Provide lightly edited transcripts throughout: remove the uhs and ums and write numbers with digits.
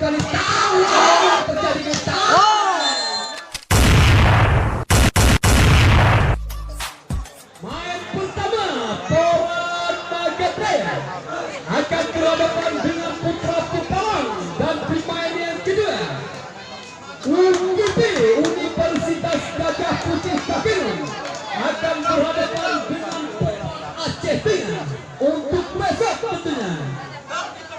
kembali tahu terjadi main pertama Powan Magatraya akan berhadapan dengan Putra Putawang, dan pemain yang kedua UGP Universitas Gajah Putih Takengon akan berhadapan dengan Aceh Tengah untuk besok tentunya.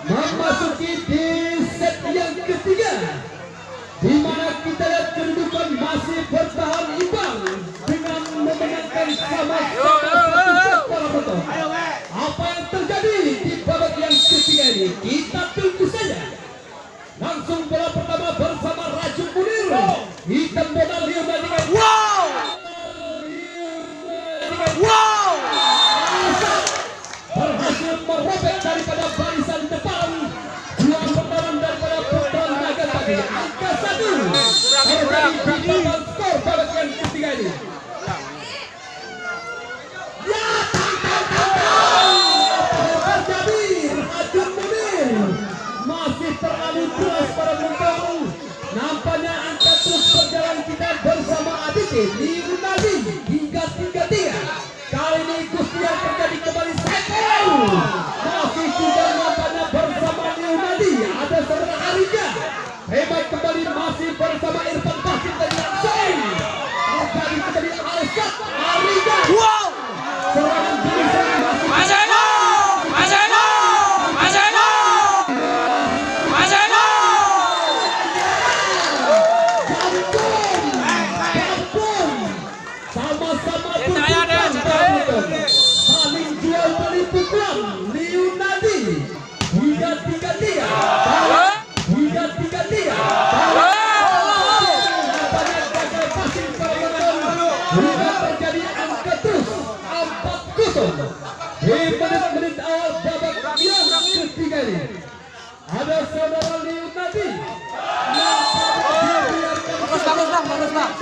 Memasuki di set yang ketiga, di mana kita lihat kedudukan masih bertahan imbang dengan memenangkan sama-sama satu set para penonton. Apa yang terjadi di babak yang ketiga ini kita tunggu saja. Langsung bola pertama bersama Raju Munir. Hitam modal dia bandingkan. Wow! Berhasil merobek daripada barisan depan. Dua pertahanan daripada Putra Magatraya. Angka 1. Terjadi total skor babak yang ketiga ini. Ya, terjadi Raju Munir masih terlalu keras para penonton. Nampaknya angka terus berjalan kita bersama Aditi di Unadi hingga 3-3. Kali ini Gustian terjadi kembali Sekolah. Masih juga nampaknya bersama Unadi ada saudara Arika. Hebat kembali masih bersama Irfan Basit dan Langsung. Terjadi kembali Alsat Arika. Wow! Serangan Bilisang masih saling jual beli pukulan. Leonardi hingga 3-3. Hingga 3-3. Nampaknya gagal passing para penonton. Hingga terjadi angka terus 4-0 di menit-menit awal babak yang ketiga ini. Ada saudara Leonardi. Bagus bang.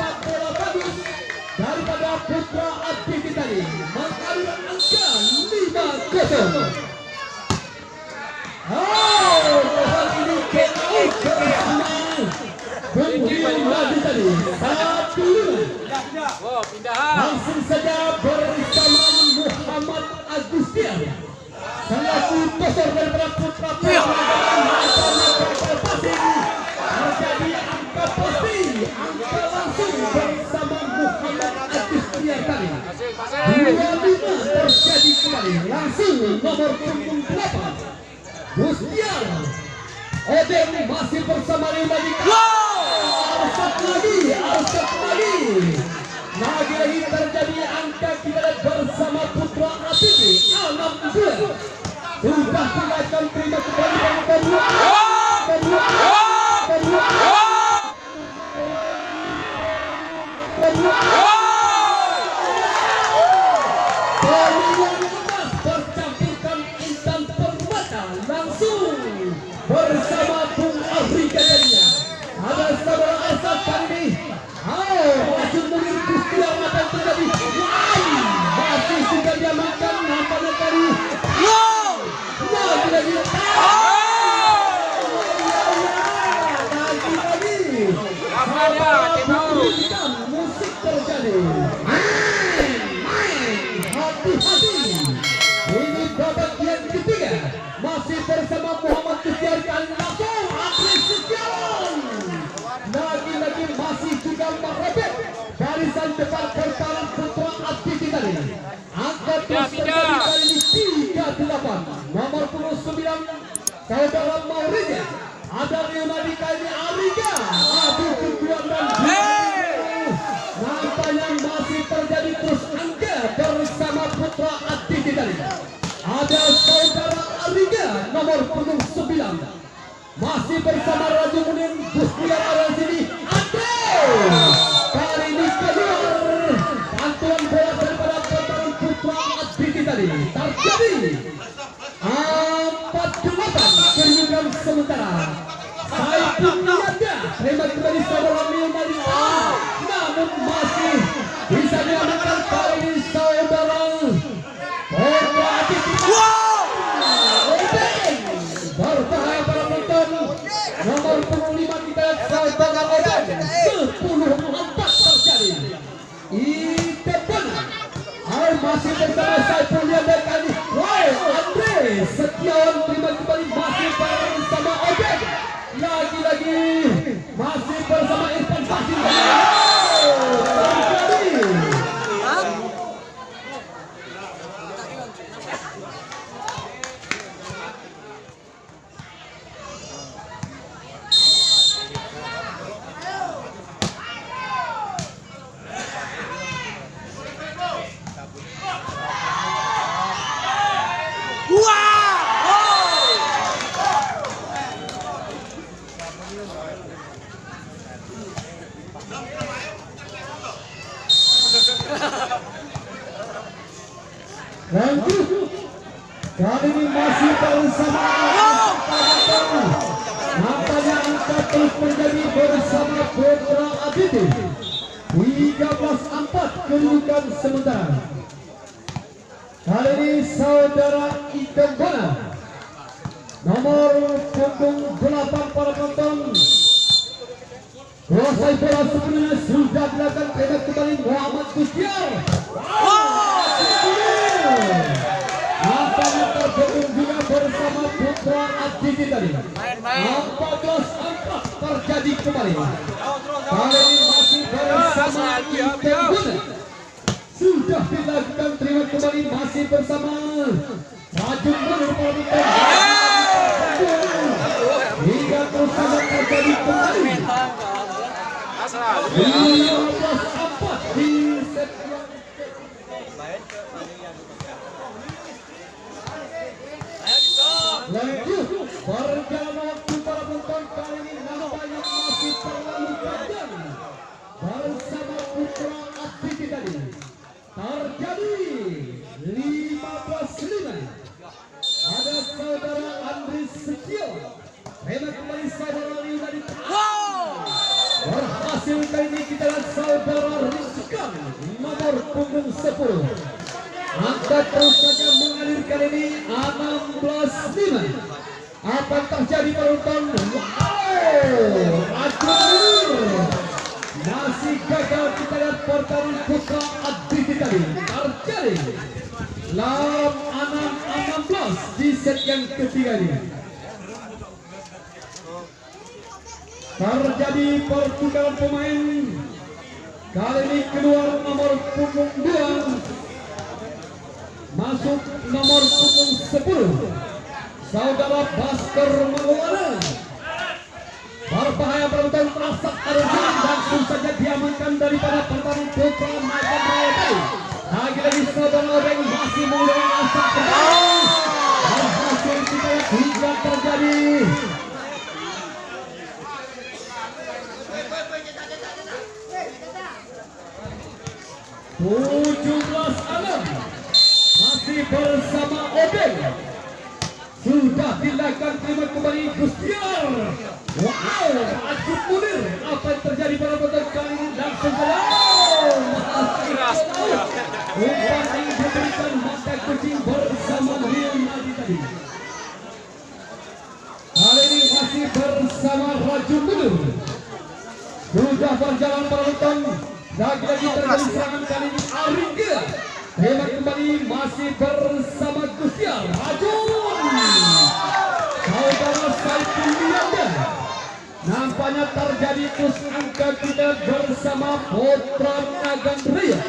Daripada Putra Aditi tadi mengalirkan angka 5-0. Kali ini KO bersama Bung Ladi tadi 1-5. Langsung saja bersama Muhammad Agustian selaku tosor daripada Putra terjadi angka pasti, angka langsung bersama Muhammad Agustian tadi 2-5 terjadi kembali. Langsung nomor punggung 8 Gustian Odem masih bersama Leonardi. Alsat lagi lagi terjadi angka kita lihat bersama Putra Aditi 6-2. Sudah tidak akan terima kembali kedua. Bercampurkan Intan Permata langsung bersama Bung Afrika jadinya. Ada saudara Alsat kali ini. Raju Munir Gustian akan terjadi. Masih juga dia makan nampaknya tadi. Lagi. Musik terjadi. Main hati-hati. Ini babak yang ketiga. Masih bersama Muhammad Gustian langsung Adri Setiawan. Lagi-lagi masih juga merobek barisan depan pertahanan Putra Aditi tadi. Angka terus terjadi kali ini 3-8. Nomor 9 saudara Maurida. Ada Leonardi kali ini Arika. Adu keduan dan nampaknya masih terjadi terus angka bersama Putra Aditi tadi. Ada saudara Arika nomor 9 masih bersama Raju Munir Gustian ada di sini. Kali ini keluar bantuan bola daripada pertahanan Putra Aditi tadi. Terjadi 4-8 kedudukan sementara. Saipul Niaga hebat kembali saudara Leonardi. Namun masih bisa diamankan kali ini saudara Putra Aditi. Berbahaya para penonton. Nomor bersama Saiful Liandar kali. Wow, Andre Setiawan terima kembali masih bersama Obed. Lagi-lagi masih bersama Irfan Fasil. Lanjut, kali ini masih bersama nampaknya angka terus menjadi bersama Putra Abidi 13-4 kedudukan sementara. Kali ini saudara Ikan Bona nomor punggung 8 para penonton. Kuasai bola sebenarnya sudah dilakukan tembak kembali Muhammad Kustiar. Nampaknya tergabung juga bersama Putra Abdi tadi. 14-4 terjadi kembali. Kali ini masih bersama Ikan Bona. Sudah dilakukan terima kembali masih bersama Rajun Munir hingga terus terjadi kembali. 15-4 di set lanjut. Berjalan waktu para penonton kali ini nampaknya masih terlalu panjang bersama Putra Abdi tadi. Terjadi 15-5. Ada saudara Andri Setio. Tembak kembali saudara Liudadi. Berhasil kali ini kita lihat saudara Rizkan nomor punggung 10. Angka terus saja mengalir kali ini 16-5. Apa yang terjadi penonton? Masih gagal kita lihat pertarungan Putra Abdi tadi. Terjadi 16 di set yang ketiga ini. Terjadi pertukaran pemain. Kali ini keluar nomor punggung 2, masuk nomor punggung 10. Saudara Basker Maulana. Berbahaya penonton terasa arus langsung saja diamankan daripada pertarungan Putra Macan Raya tadi. Lagi-lagi saudara Obeng masih menggunakan asap berhasil kita hingga terjadi 17-6 masih bersama Obeng. Sudah dilakukan terima kembali Gustiar. Wow, Ajib Munir. Apa yang terjadi pada penonton kali ini langsung saja. Umpan yang diberikan mata kucing bersama Leonardi tadi. Kali ini masih bersama Rajun Munir. Sudah berjalan para penonton. Lagi-lagi terjadi serangan kali ini Aringa. Tembak kembali masih bersama Gustiar. Rajun. Saudara Saiful Liandar. Nampaknya terjadi angka kita bersama Putra Nagan Raya.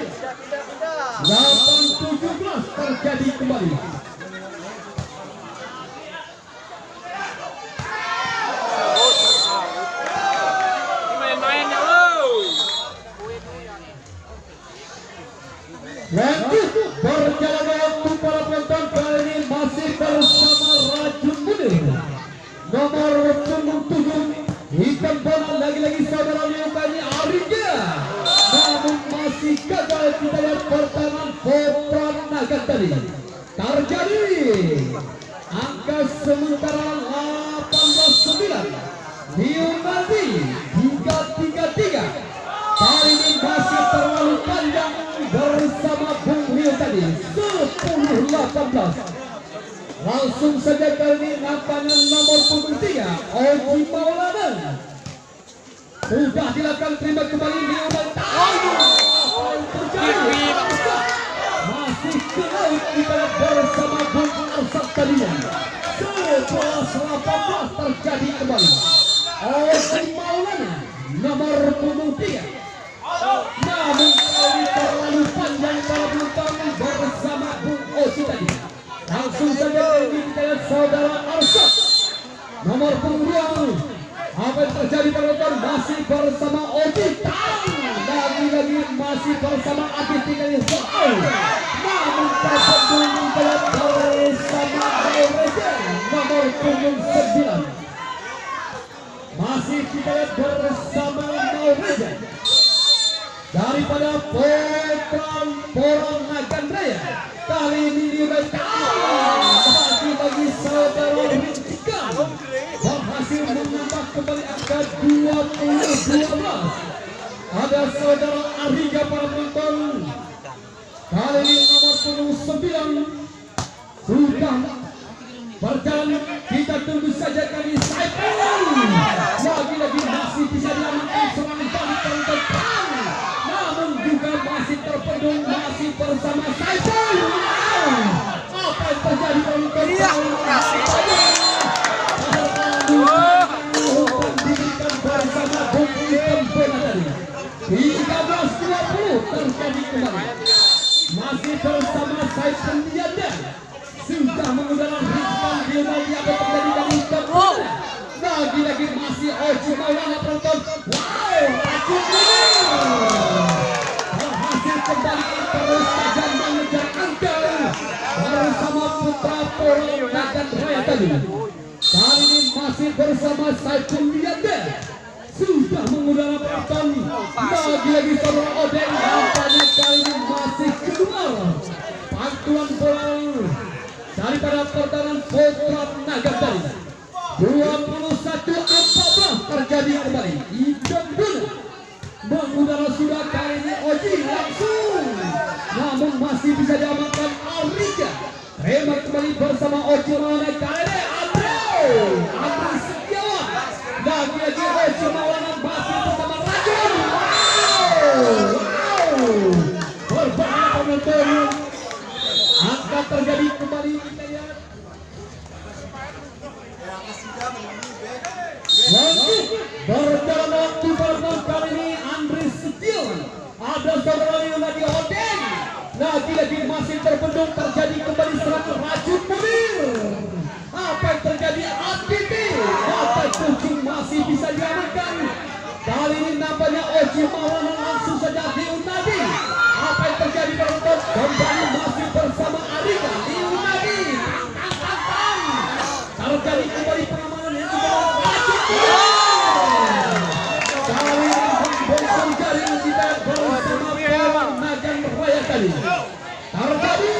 8-17 terjadi kembali. Lanjut berjalan waktu para penonton kali ini masih bersama Rajun Munir. Nomor punggung 7 Ikan Bona. Lagi-lagi saudara Leokani Aringa. Namun masih gagal kita lihat pertahanan Putra Nagan tadi. Terjadi angka sementara 18-9. Leonardi 3-3-3. Kali ini masih terlalu panjang bersama Bung Rio tadi 10-18. Langsung saja kali ini nampaknya nomor punggung 3 Oji Maulana. Sudah dilakukan terima kembali Leonardi. Masih keras kembali Oji Maulana nomor punggung 3. Namun kali terlalu panjang para penonton bersama Bung Oji tadi. Langsung saja ini kita lihat saudara Arsyad nomor punggung 2. Apa yang terjadi penonton masih bersama Oji Tang. Lagi-lagi masih bersama Adit tinggal namun terpendung kelab bersama Reja nomor punggung 9. Masih kita lihat bersama Reja daripada Porong Nagandraya. Kali ini bagi saudara Rintika berhasil menambah kembali angka 20-12. Ada saudara Ariga para penonton. Kali ini nomor punggung 9 sudah berjalan. Kita tunggu saja kali Saiful lagi-lagi masih bisa diamankan serangan balik penonton. Namun juga masih terpendung masih bersama Saiful. Apa yang terjadi penonton? Diberikan bersama Bung Item Bona tadi 13-20 terjadi kembali. Masih bersama Saiful Lianda sudah mengudara Rizkan Gilmadi. Apa terjadi dari Item Bona? Lagi-lagi masih Oji Maulana penonton. Wow, racun berhasil kembali terus saja mengejar angka bersama Putra Porong Nagandraya tadi. Kali ini masih bersama Saiful Lianda sudah mengudara penonton. Lagi-lagi saudara Odeng nampaknya kali ini masih keluar pantulan bola daripada pertahanan Putra Nagandraya. 21-14 terjadi kembali. Item Bona mengudara sudah kali ini Oji langsung, namun masih bisa diamankan Ariga. Terima kembali bersama Oji Maulana. Kali ini Andre Setiawan. Lagi-lagi Oji Maulana masih bersama Racun. Berbahaya penonton. Angka terjadi kembali. Kita lihat berjalan waktu berenang kali ini Andre Setiawan. Ada saudara Yunadi Odeng. Lagi-lagi masih terpendung terjadi kembali serangan Racun Munir. Apa yang terjadi? ATT apa kucing masih bisa diamankan. Kali ini nampaknya Oji Maulana langsung saja Yunadi. Apa yang terjadi penonton? Kembali masih bersama Ariga. Yunadi terjadi kembali pengamanan yang juga Racun kali ini membongkar jaring kita bersama Porong Nagandraya tadi. Terjadi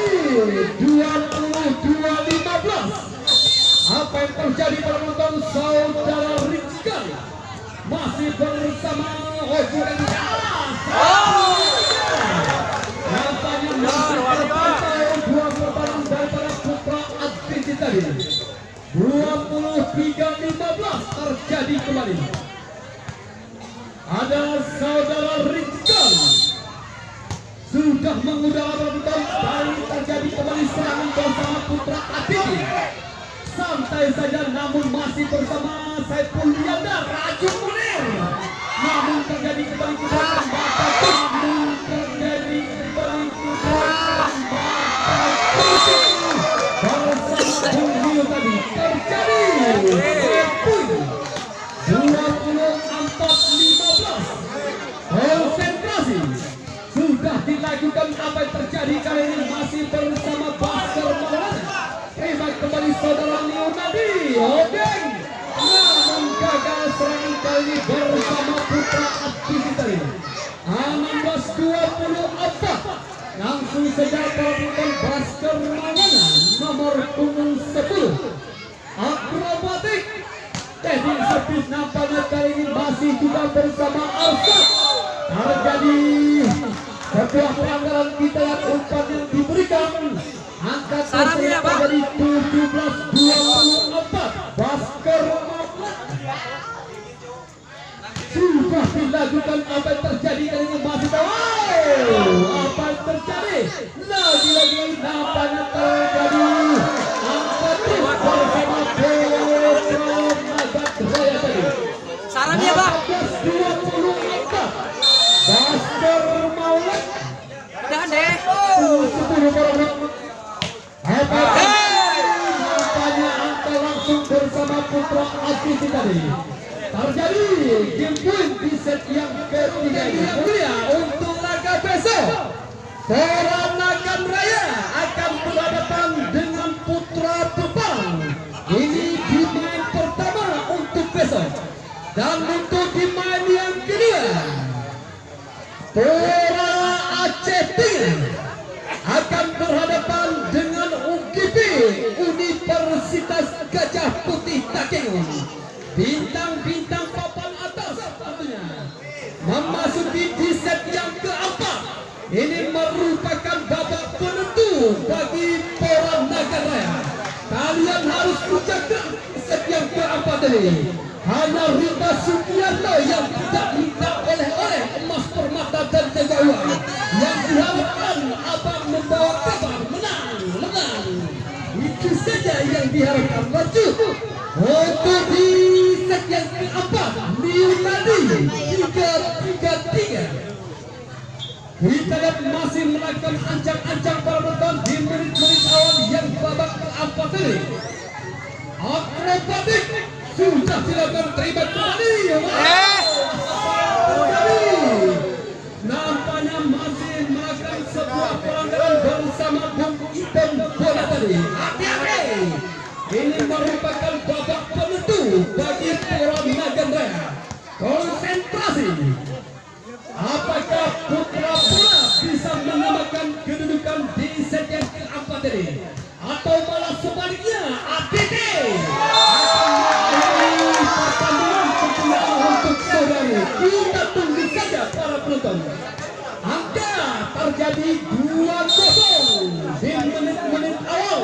22-15. Apa yang terjadi pada penonton? Saudara Rizka masih bersama Oji dan nampaknya masih terpantau dua pertahanan daripada Putra Adit tadi. 23-15 terjadi kembali. Ada saudara Rizka sudah mengudara penonton dan terjadi kembali serangan bersama Putra Adit. Santai saja namun masih bersama Saiful Lianda. Racun Munir namun terjadi kembali kebaikan mata. Namun terjadi kembali kebaikan mata bersama Bung Rio tadi. Terjadi 24-15. Konsentrasi sudah dilakukan. Apa yang terjadi kali ini masih bersama Baskar Maulana. Terima kembali saudara Leonardi Odeng. Namun gagal serangan kali ini bersama Putra Adit tadi. 16-24. Langsung saja para penonton Baskar Maulana nomor punggung 10. Akrobatik teknik servis nampaknya kali ini masih juga bersama Arsyad. Terjadi sebuah pelanggaran. Kita lihat umpan yang diberikan. Angka terjadi 17-24. Baskar Maulana sudah dilakukan. Apa yang terjadi kali ini masih tahu. Apa yang terjadi? Lagi-lagi nampaknya terjadi angka bersama Porong Nagandraya nampaknya angka langsung bersama Putra Akiti tadi. Terjadi game point di set yang ketiga ini. Untuk laga besok, Poranagan Raya akan berhadapan dengan Putra Pepang. Ini di main pertama untuk besok. Dan untuk di main yang kedua, Pora Aceh Tengah akan berhadapan dengan UGP Universitas Gajah Putih Takengon. Bintang-bintang papan atas tentunya memasuki di set yang keempat. Ini merupakan babak penentu bagi Poranagan Raya. Kalian harus menjaga set yang keempat ini. Hanya Rita Sugiarto yang tidak minta oleh emas permata dan juga uang. Yang diharapkan abang membawa kabar menang. Itu saja yang diharapkan. Lanjut untuk di set yang keempat, Liunadi 3-3-3. Kita lihat masih melakukan ancang-ancang para penonton di menit-menit awal yang babak keempat ini. Akrobatik sudah dilakukan, terima kembali. Nampaknya masih melakukan sebuah pelanggaran bersama Bung Item bola tadi. Hati-hati. Ini merupakan babak penentu bagi Poranagan Raya. Konsentrasi. Apakah Putra Bola bisa menyamakan kedudukan di set yang keempat ini, atau malah sebaliknya ATT pertandingan pertemuan untuk saudari? Kita tunggu saja para penonton. Angka terjadi 2-0 di menit-menit awal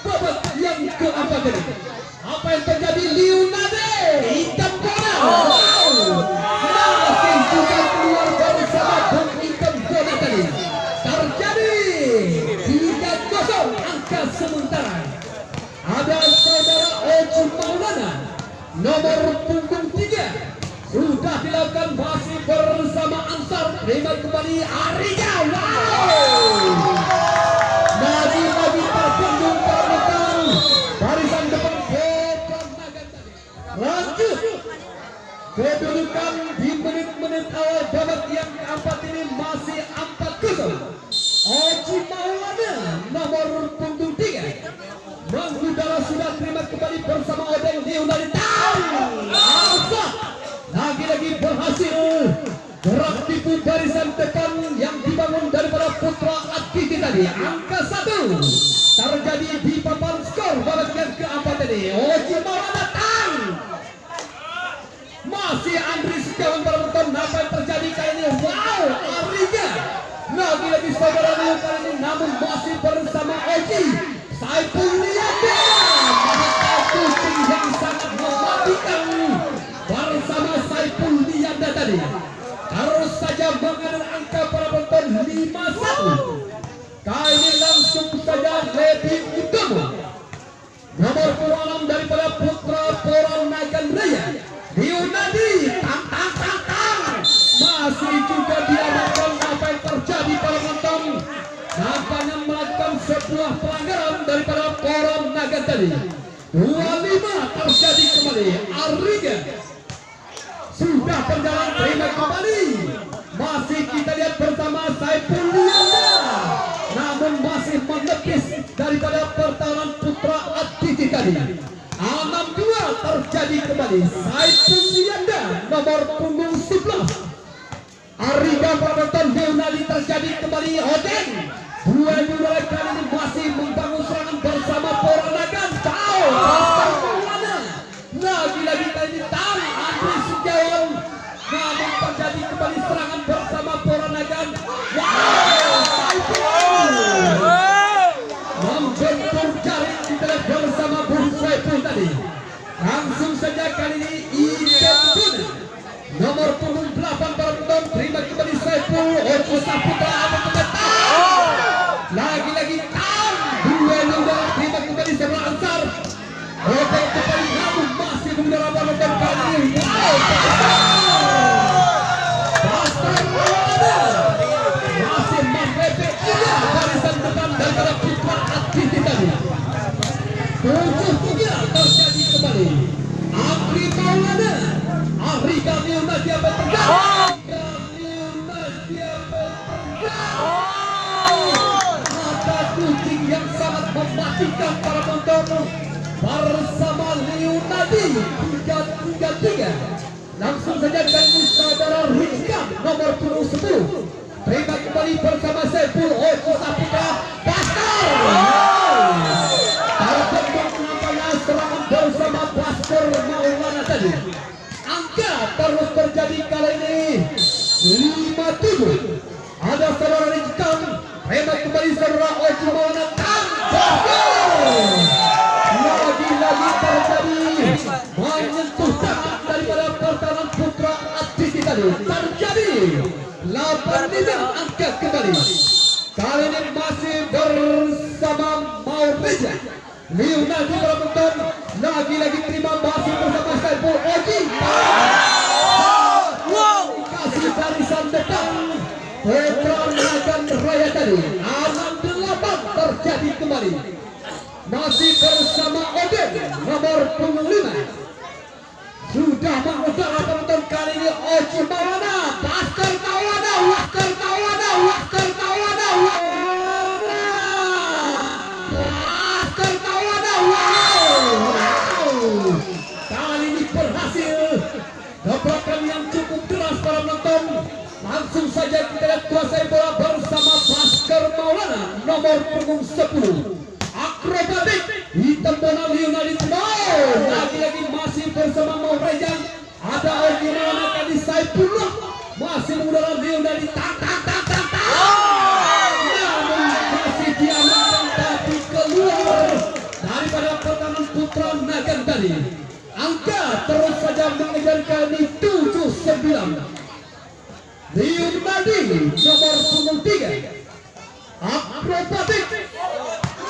babak yang keempat ini. Apa yang terjadi? Liunade hitam bola. Masih juga keluar bersama Bung Hitam bola tadi. Terjadi 3-0 angka sementara. Ada saudara Oji Maulana nomor punggung 3 sudah dilakukan masih bersama Ansar. Terima kembali Arija. Lagi-lagi terpundung perbuatan barisan depan Poranagan tadi. Lanjut kedudukan di menit-menit awal babak yang keempat ini masih 4-0. Oji Maulana nomor punggung 3 mengudara sudah terima kembali bersama Odeng Liunadi. Alsa lagi-lagi berhasil gerak tipu barisan depan yang dibangun daripada Putra Akiti tadi. Angka 1 terjadi di papan skor babak yang keempat ini. Oji Maulana datang. Masih Andri Setiawan berbentuk. Apa yang terjadi kali ini? Wow, Arija lagi-lagi saudara Leo kali ini, namun masih bersama Oji Saiful Lianda. Kucing yang sangat mematikan bersama Saiful Lianda tadi. Terus saja mengenai angka para penonton 5-1. Kali ini langsung saja lebih utama nomor 26 daripada Putra Poranagan Raya. Liunadi tang. Masih juga diharapkan apa yang terjadi para penonton. Nampaknya melakukan sebuah pelanggaran daripada Poranagan tadi. 25 terjadi kembali. Ariga sudah berjalan, terima kembali. Masih kita lihat bersama Saiful Lianda, namun masih menepis daripada pertahanan Putra Akiti tadi. 6-2 terjadi kembali. Saiful Lianda nomor punggung 11. Ariga penonton Liunadi terjadi kembali. Odeng dua kali ini masih membangun serangan bersama Poranagan. Lagi-lagi kali ini Andri Setiawan, namun terjadi kembali serangan bersama Poranagan. Membentur jaring kita bersama Bung Saiful tadi. Langsung saja kali ini Ikan nomor punggung 8 penonton. Terima kembali Saiful. Ojo Saputra lagi-lagi terima kembali sebelah Ansar. Ojo kembali, namun masih menggunakan penonton kali ini. Masih membebek juga barisan depan daripada Putra Akiti tadi. 7-3 terjadi kembali. Andri Maulana, Arika Leonadia bertegang. Mata kucing yang sangat mematikan para penonton bersama Leonadi 3-3. Langsung saja kami saudara Rizka nomor 10. Terima kembali bersama Saiful Oji Saputra Baskor. Para penontonnya serangan bersama Baskor Maulana tadi. Angka terus terjadi kali ini 5-7. Ada saudara Rizka. Terima kembali saudara Oji Maulana Baskor. Lagi-lagi terjadi menyentuh tangan daripada pertahanan putra Atiti tadi. Terjadi 8-5 angka kembali. Kali ini masih bersama Maureza Leonardo Pramuton. Lagi-lagi terima masih bersama Saiful Oji. Kasih barisan depan Putra Nagan Raya tadi. 6-8 terjadi kembali. Masih bersama Oden nomor 5. Sudah mengutara penonton kali ini Oji Maulana Baskor Maulana Baskor Maulana Baskor Maulana Baskor Maulana. Kali ini berhasil gebrakan yang cukup keras para penonton. Langsung saja kita lihat kuasai bola bersama Baskor Maulana nomor punggung 10. Akrobatik hitam bola Leonardo. Lagi-lagi masih bersama Maureza. Ada Oji Maulana tadi Saifullah masih mengudara Leonardo. Namun masih diamankan tapi keluar daripada pertahanan putra Nagan tadi. Angka terus saja mengejar kali 7-9. Leonardo nomor punggung 3. Akrobatik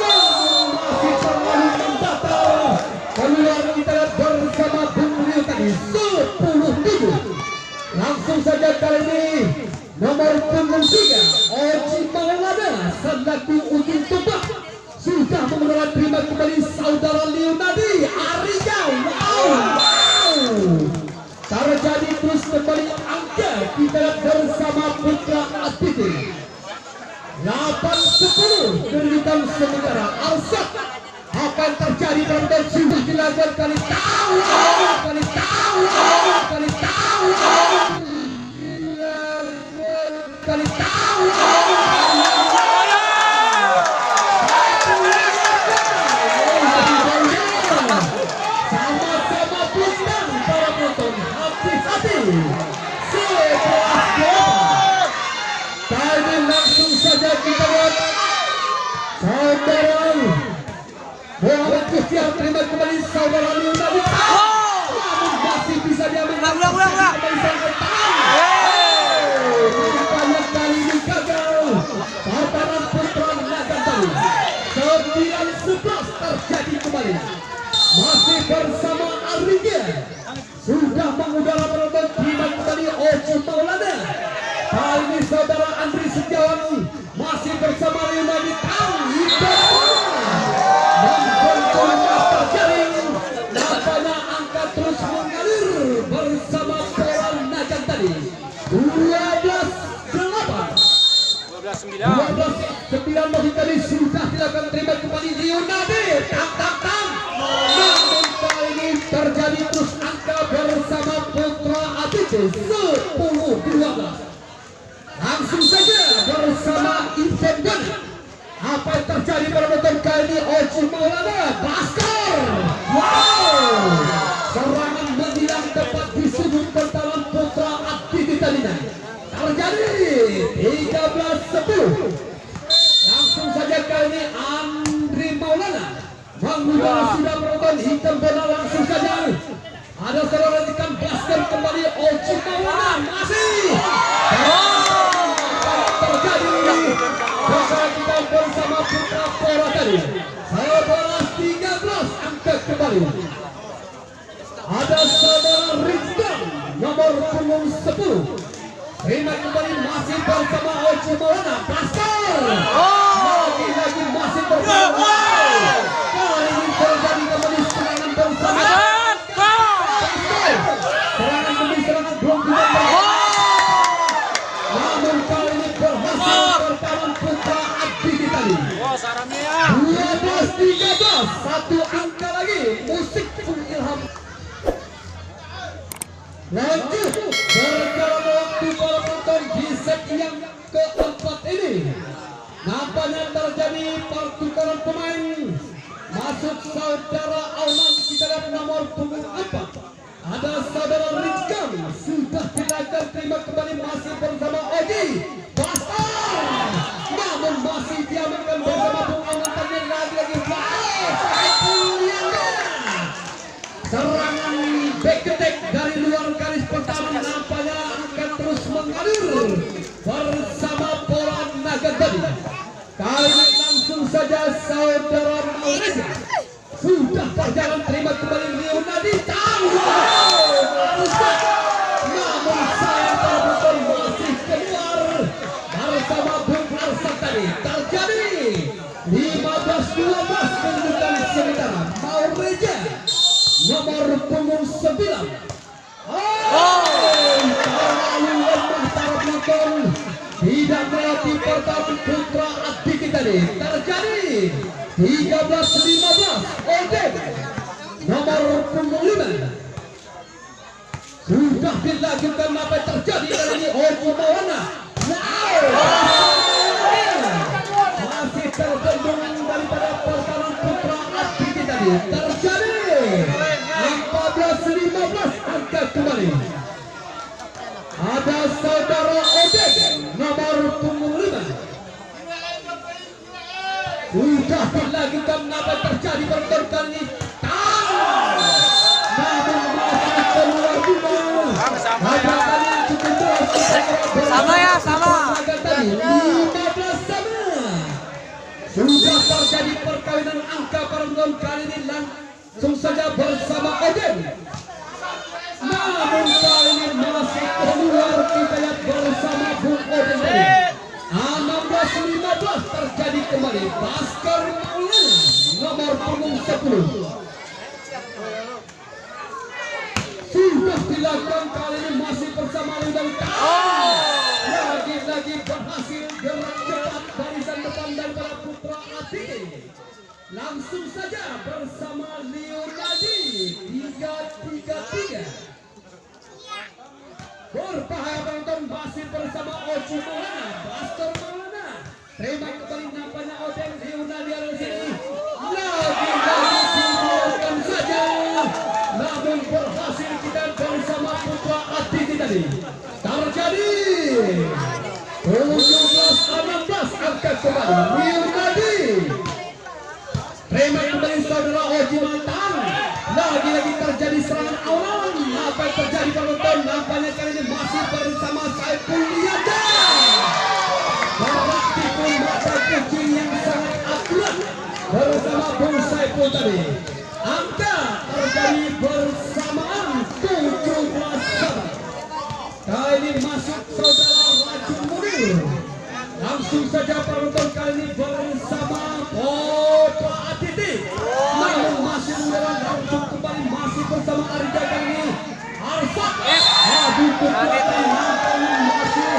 masih terlalu membatal. Keluar kita lihat bersama Bung Rio tadi 10-7. Langsung saja kali ini nomor punggung 3 Oji Maulana selaku ujung tombak sudah mengelola terima kembali saudara Leonardo Arija. Terjadi terus kembali angka kita lihat bersama Putra Atiti. 8-10 kedudukan sementara. Alsat apa yang terjadi dan sudah dilakukan kali tahu sama-sama putar para penonton. Hati-hati kali langsung saja kita lihat saudara Muhammad Kustian terima kembali saudara Leonardo. Namun masih bisa diamankan. Banyak kali ini gagal. Pertahanan putra Nagan tadi 9-11 terjadi kembali. Masih bersama Ariga. Sudah mengudara penonton terima kembali Oji Maulana. Kali ini saudara Andri Setiawan masih bersama Leonardo. Nampaknya angka terus mengalir bersama bola Nagan tadi 12-9 masih tadi sudah dilakukan terima kembali Leonardo. Namun kali ini terjadi terus angka bersama Putra Atiti 10-12. Langsung saja bersama Independen. Apa yang terjadi pada penonton kali ini Oji Maulana Baskor. Serangan menghilang tepat di sudut pertahanan Putra Atiti tadinya. Terjadi 13-10. Langsung saja kali ini Andri Maulana mengubah sudah penonton hitam bola. Langsung saja ada serangan ikan Baskor kembali Oji Maulana masih kita bersama Putra Pora tadi 11-13 angka kembali. Ada saudara Rizka nomor punggung 10 terima kembali masih bersama Oji Maulana Baskor. Lagi-lagi masih bersama. Kali ini terjadi masuk saudara Aunan, kita lihat nomor punggung 4. Ada saudara Rizkan, sudah dilakukan, terima kembali masih bersama Oji Basar, namun masih diamankan bersama Bung Aunan. Tadi lagi serangan back attack dari luar garis pertahanan nampaknya akan terus mengalir bersama bola naga tadi. Kali ini langsung saja saudara Maureza sudah berjalan, terima kembali Leonardi, namun sayang terputar masih keluar bersama Bung Arsak. Tadi terjadi 15-12 menunjukkan sementara Maureza nomor punggung 9. Terlalu lemah para penonton, tidak melatih pertarungan putra Adi kita tadi. Terjadi 13-15. Odek nomor punggung 5 sudah dilakukan. Apa yang terjadi kali ini? Oji Mawana masih tergendung daripada pertarungan putra Adi kita tadi. Terjadi 14-15. Angkat kembali. Ada saudara Odek nomor punggung 5 sudah dilakukan. Apa terjadi penonton kali ini? Namun masih keluar juga. Sama ya, sama. 15 sama. Sudah terjadi perkawinan angka penonton kali ini langsung saja bersama Odek. Namun kali ini masih keluar, kita lihat bersama Bung Odek tadi. 16-15 terjadi kembali. Baskar Maulana nomor punggung 10 sudah dilakukan. Kali ini masih bersama Leonardi. Lagi-lagi berhasil gerak cepat barisan depan daripada putra Adi. Langsung saja bersama Leonardi 3-3-3. Berbahaya penonton, masih bersama Oji Maulana, Baskar Maulana. Terima kembali nampaknya Odek Leonardi ada di sini. Lagi-lagi dibiarkan saja. Namun berhasil kita bersama putra Adi tadi. Terjadi 17-16. Angkat kembali Leonardi. Terima kembali saudara Oji Mantan. Lagi-lagi terjadi serangan awal. Apa yang terjadi penonton? Nampaknya kali ini masih bersama Saiful Liada. Praktikun mata kucing yang sangat akurat bersama Bung Saiful tadi. Angka terjadi bersamaan 17. Kali ini masuk saudara Racun Munir. Langsung saja penonton kali ini bersama Putra Aditi. Namun masih mendalam, langsung kembali masih bersama Arija kali ini. Arsak adu kekuatan nampaknya masih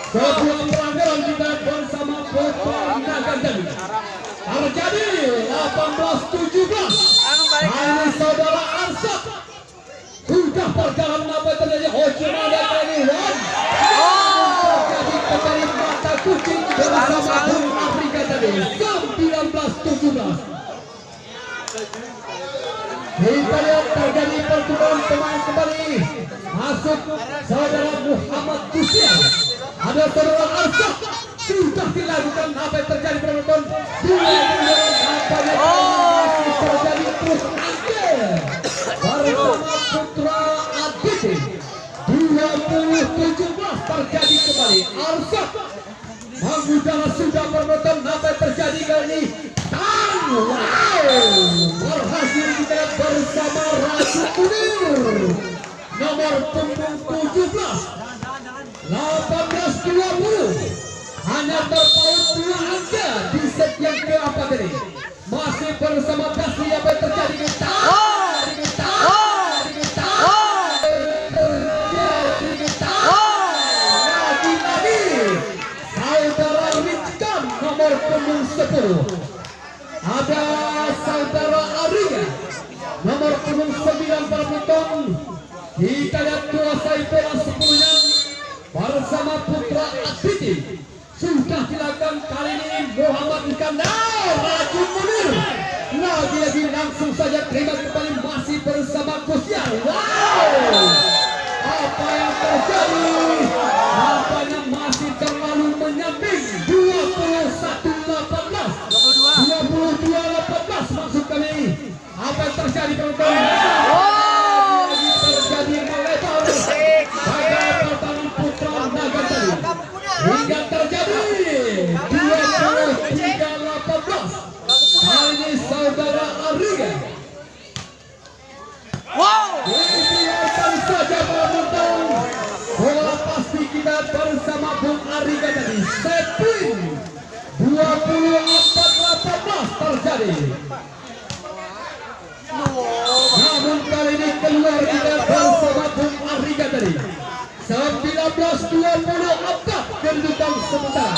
sebuah pelanggaran kita bersama Putra Nagandani. Terjadi 18-17. Ini saudara Arsak sudah berjalan. Apa terjadi? Oji Maulana kali ini terjadi kembali mata kucing bersama Bung Afrika tadi. 19-17. Kita lihat terjadi pertukaran pemain kembali. Masuk saudara Muhammad Kusia. Ada saudara Arsak. Sudah dilakukan. Apa yang terjadi penonton? Apa yang terjadi terus angker bersama putra Aditi. 20-17 terjadi kembali. Arsak mengudara sudah penonton. Apa yang terjadi kali ini? Berhasil kita bersama Racun Munir nomor punggung 17. 18-20. Hanya terpaut 2 angka di set yang keempat ini. Masih bersama Basri. Apa yang terjadi? Lagi-lagi saudara Rizkan nomor punggung 10. Ada saudara Arya nomor punggung 9 para penonton. Kita lihat kuasai bola 10-nya bersama putra Aditi. Sudah dilakukan kali ini Muhammad Iskandar Racun Munir. langsung saja terima kembali masih bersama Kusial. Wow, apa yang terjadi? Nampaknya masih terlalu menyamping. 21-18, 22-18 maksud kami. Apa yang terjadi penonton? Terjadi melebar pada pertarungan putra naga tadi hingga terjadi 23-18. Kali ini saudara Ariga. Biarkan saja penonton. Bola pasti kita bersama Bung Ariga tadi. Setting 24-18 terjadi. Namun kali ini keluar kita bersama Bung Ariga tadi. 19-24 kedudukan sementara.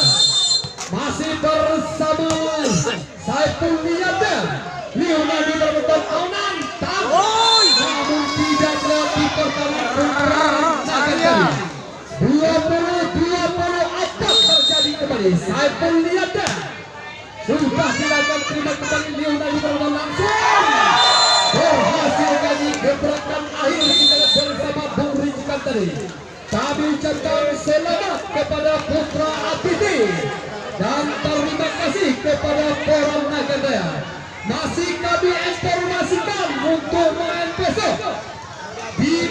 Masih bersama Saiful Niaga. Leonardo berbentuk Aunan. Namun tidak lagi pertarungan naga tadi. 20-24 terjadi kembali. Saiful Niaga sudah dilakukan terima kembali Leonardo berbentuk langsung. Berhasil kali gebrakan akhir kita bersama Bung Rinjkan tadi. Kami ucapkan selamat kepada Putra Apiti dan terima kasih kepada Poram Nagadaya. Masih kami informasikan untuk main besok di